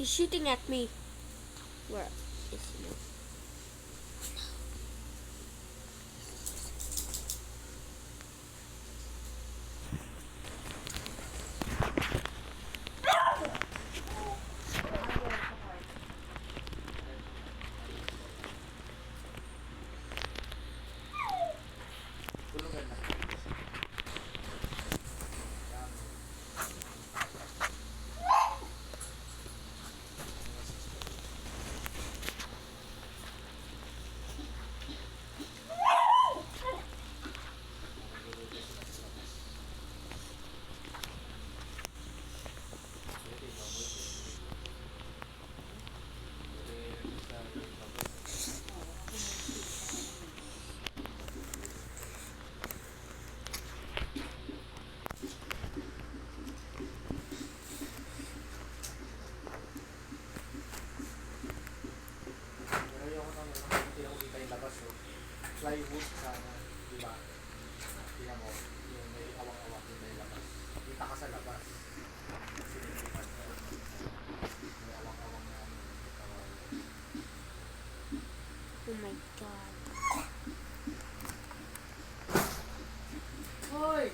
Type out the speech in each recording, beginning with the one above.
He's shooting at me. Where is he? Plywood sana, di ba? Tingnan mo, yung may awang-awang yung may labas. Kita ka sa labas. Sinilipat mo. May awang-awang na ano. Oh my god. Hoy!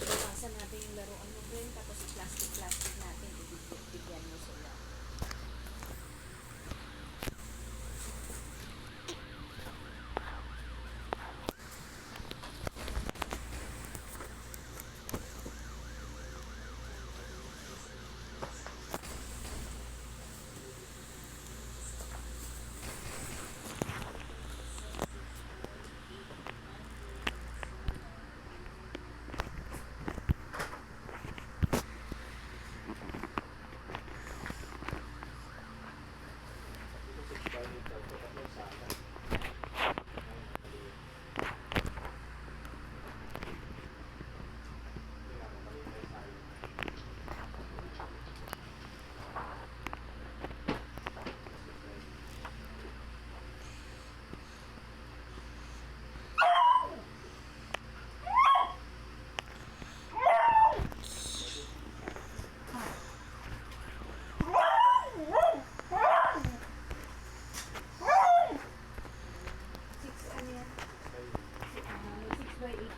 Bawasan natin yung laruan mo, Gwen, tapos plastic natin, ibigyan mo sila.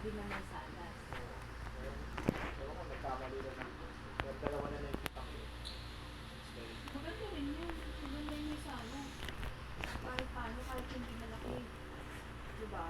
Din naman sa alas. Ewan ko, nagkamali na lang. Yung dalawa na nakikita ko. Maganda rin yun. Maganda yun yung sana. Kahit paano, kahit hindi malaki. Diba?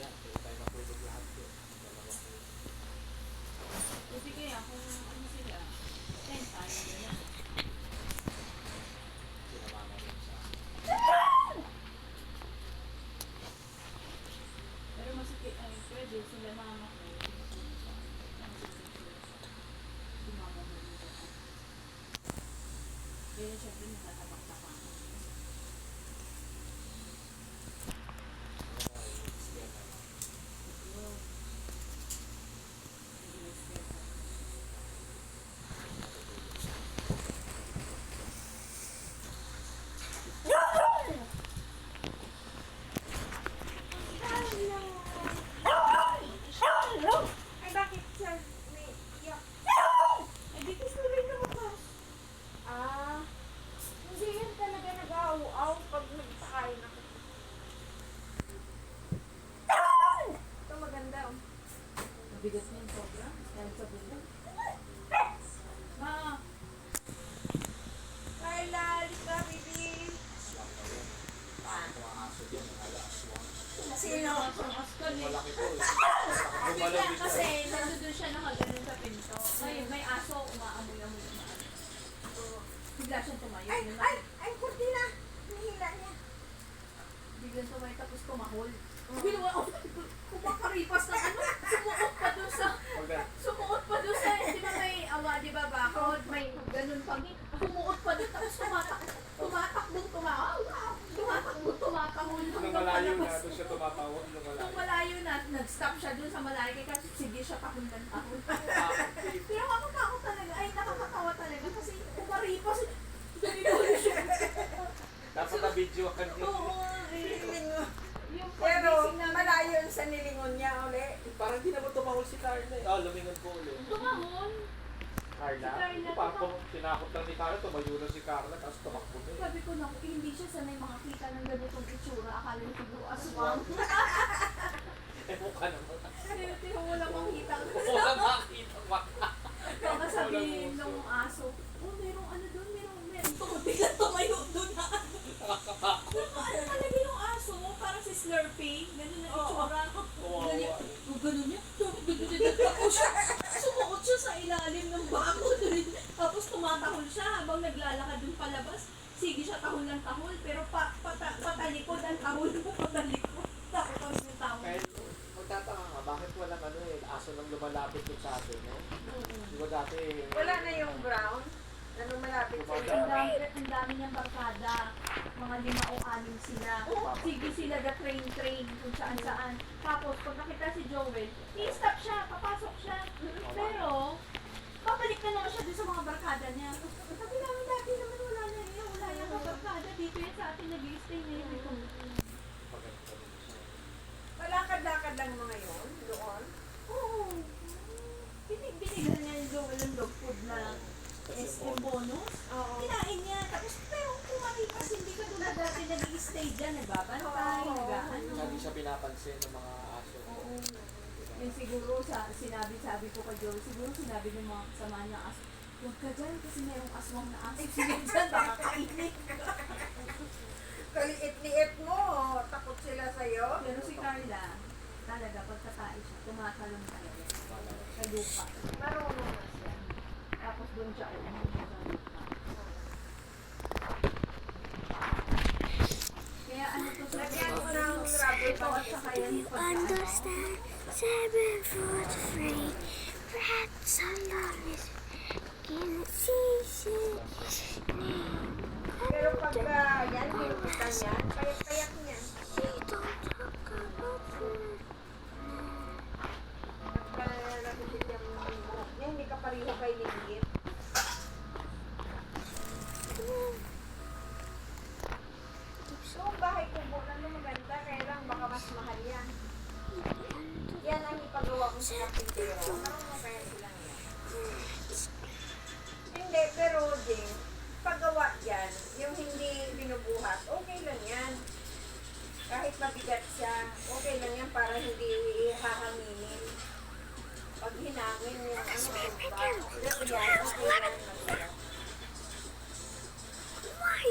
Yan, kaya tayo matulog lahat yun. Dalawa ko. Kasi kaya kung ano sila, 10 tayo na yan. Sinamama rin sa Pero masakit, ay pwede sila mama ko. Si mama mo dito. Kaya syempre natatabak-tabak. Ay, bakit sir? May iyak. Ay, dito sa rin na makas. Ah, hindi bigat niya sobra. Yan sa bulo. Ma! Carla, halika, baby. Mga aso dyan, mga alaswang. Sino? Askan eh. Malaki po eh. Bigla kasi nandun siya nakaganon sa pinto. May aso, umaamoy-amoy. Bigla siyang tumayo. Ay, kurtina. Nihila niya. Biglang tumayo tapos tumahol. Ginawa ko, kumakaripas na ano, sumuot pa doon sa, di ba may awa, di ba bakod, may ganun pagi, sumuot pa doon, tapos tumatakbong, Nung malayo na, doon siya tumatawag. Nung malayo na, nag-stop siya doon sa malayo, kaya kasi sige siya tahon ng tahon. Pero nakakatakot talaga, ay nakakatawa talaga, kasi kumaripas, ganun siya. Dapat na-video ka niya. Oo, yung Pero pagising namin, malayo sa nilingon niya uli. Parang di naman tumahol si Carla eh. Oh, lumingon po ulit. tumahon. Carla? Si Carla, Parang tinakot lang ni Carla, tumayo na si Carla, tapos tumakbo na eh. Sabi ko na, hindi siya sanay makakita ng ganitong itsura. Akala niya siguro aswang. Eh, mukha naman. Pero wala makita. Wala makita pa. Baka sabihin ng aso, oh, merong ano doon, merong biglang tumayo doon na ano. Ano talaga yung aso, parang si Slurpee, ganun ang itsura. Kawawa. Ganun niya, tapos siya, sumuot siya sa ilalim ng bako doon. Tapos tumatahol siya habang naglalakad dun palabas. Sige siya tahol ng tahol, pero patalikod ang tahol mo, patalikod. Tapos yung tahol. Kaya magtataka nga, bakit walang ano eh, aso nang lumalapit dun sa atin, no? Di ba dati Wala na yung brown. Ano malapit sa Ang dami niyang barkada. Mga 5 o 6 sila. Sige sila train kung saan-saan. Tapos pag nakita si Joel, i-stop siya, papasok siya. Pero, babalik na naman siya dun sa mga barkada niya. Sabi namin dati naman wala na yan. Wala yung mga barkada. Dito yan sa atin nag-i-stay na yun. maganda rin siya. Palakad-lakad lang mga yun, doon. Oo. Binigyan niya yung Joel ng dog food na bonus. Oo. Kinain niya. Tapos, pero kumalipas, hindi ka doon na dati nag-i-stay dyan. Nagbabantay, Oo. nag-ano. Hindi siya pinapansin ng mga aso. Oo. Yung siguro, sabi ko kay Joel, siguro sinabi ng mga kasama niya, huwag ka dyan kasi mayroong aswang na aso. Sige dyan, baka kainin. Kaliit-liit mo, takot sila sa'yo. Pero si Carla, talaga, pagkakain siya, tumatalong talaga. Sa lupa. Marunong na siya. Tapos doon siya, sa lupa. Kaya ano to sa Lagyan mo ng rubber ito at saka yan You understand? 7 foot free. Rats are long as in the season. Pero pag yan, hinupitan yan, payak-payak niyan. We don't talk about food. Pag nakikita yung buhok niya, hindi ka pareho kay Lingit. So, ang bahay kubo na maganda, kaya lang baka mas mahal yan. Yan ang ipagawa ko sa kapitero. Marunong kaya silang yan. Hindi, pero din, paggawa yan, yung hindi binubuhat, okay lang yan. Kahit mabigat siya, okay lang yan para hindi hahanginin. Pag hinangin yung ano, pero yan, okay lang masarap. Why?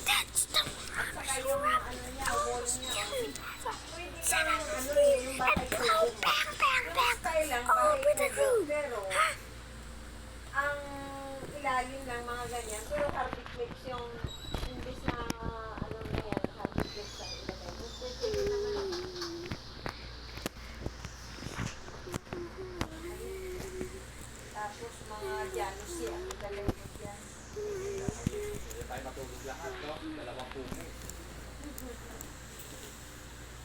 That's the Saka yung ano niya, wall niya. Pwede ka yung ano yung bahay and kubo. blow bang bang Yung bang style lang, all bahay over the kubo. room. Pero, ang ilalim ng mga ganyan, pero carpet mix yung, imbis na ano na yan, carpet mix ang ilagay. Pwede rin naman. Tapos mga Janus yan, ilagay mo dyan. Hindi tayo matulog lahat, no? Dalawang puno.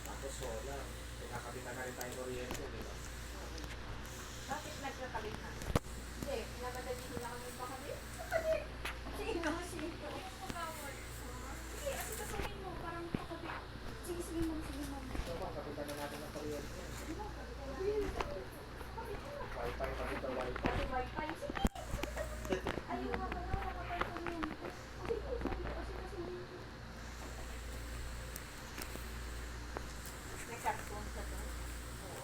Tapos solar. Pinakabitan na rin tayo ng oriente, di ba? Bakit nagkakabit na? Hindi, pinamadali nila kami pakabit. Pakabit! Sino? Sino? Sige, kasi kasabihin mo, parang kakabit. Sige mo. So, kapitan na natin ng oriente. Wi-Fi pa rin wifi. Kasi wifi, sige. Ayun nga pala, nakapay ko yun. Sige, kasi. May cartoon sa to. Oo.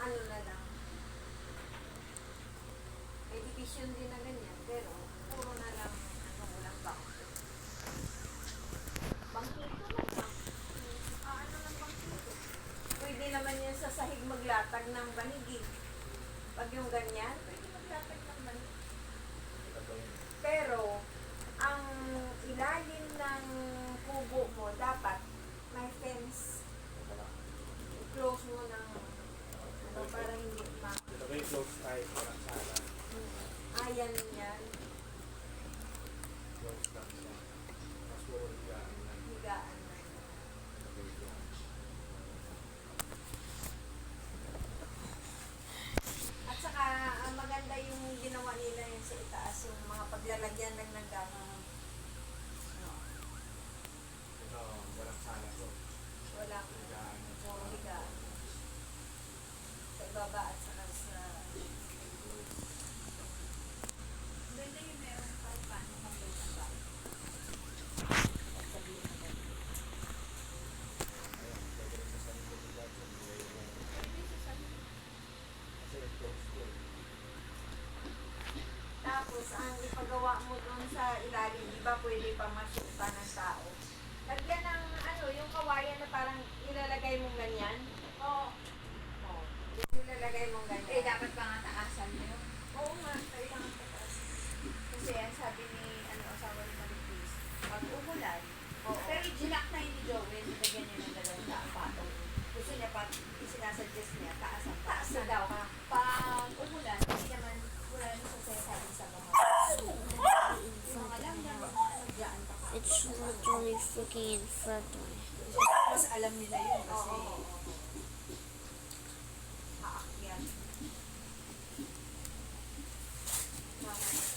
ano na lang. May division din na ganyan, pero puro na lang, ano, walang bangko. Bangkito na lang. Ano ng bangkito? Pwede naman yan sa sahig maglatag ng banigig. Pag yung ganyan, pwede maglatag ng banigig. Ito ba yun? Pero, ang ilalim ng kubo mo, dapat may fence. Ito ba? I-close mo ng ano, para hindi ma... Ito ba yung close type? Walang sala. Ayan yan, Close lang siya. Mas puro higaan lang. higaan na yan. Ito ba yung higaan? At saka, ang maganda yung ginawa nila yung sa itaas, yung mga paglalagyan ng nagdama. No, Ito, walang sala to. walang Higaan. puro higaan. Sa ibaba at saka sa... Ganda yung meron pa paano kang ang bahay. At sabihin mo. Ayan, pwede rin sa sarili nila. Pwede sa sarili. Kasi close to eh. Tapos, ang ipagawa mo doon sa ilalim, di ba pwede pa masyukta ng tao? Lagyan ng ano, yung kawayan na parang ilalagay mong ganyan. Oo. Oh, yung ilalagay mong ganyan. Eh, dapat pa nga taasan mo yun. Oo nga, kailangan pataas. Kasi yan sabi ni asawa ni Maricris, pag umulan, Oo. pero ginak na yun ni Joel, nilagyan niya ng dalawang patong. Gusto niya pa, isinasuggest niya, taas ang taas na daw. Pag umulan, hindi naman wala naman sa sinasabi sa mga yung mga lang yan, mga ano dyan, It's literally freaking in front of me. mas alam nila yun kasi Oo. aakyat. Tama.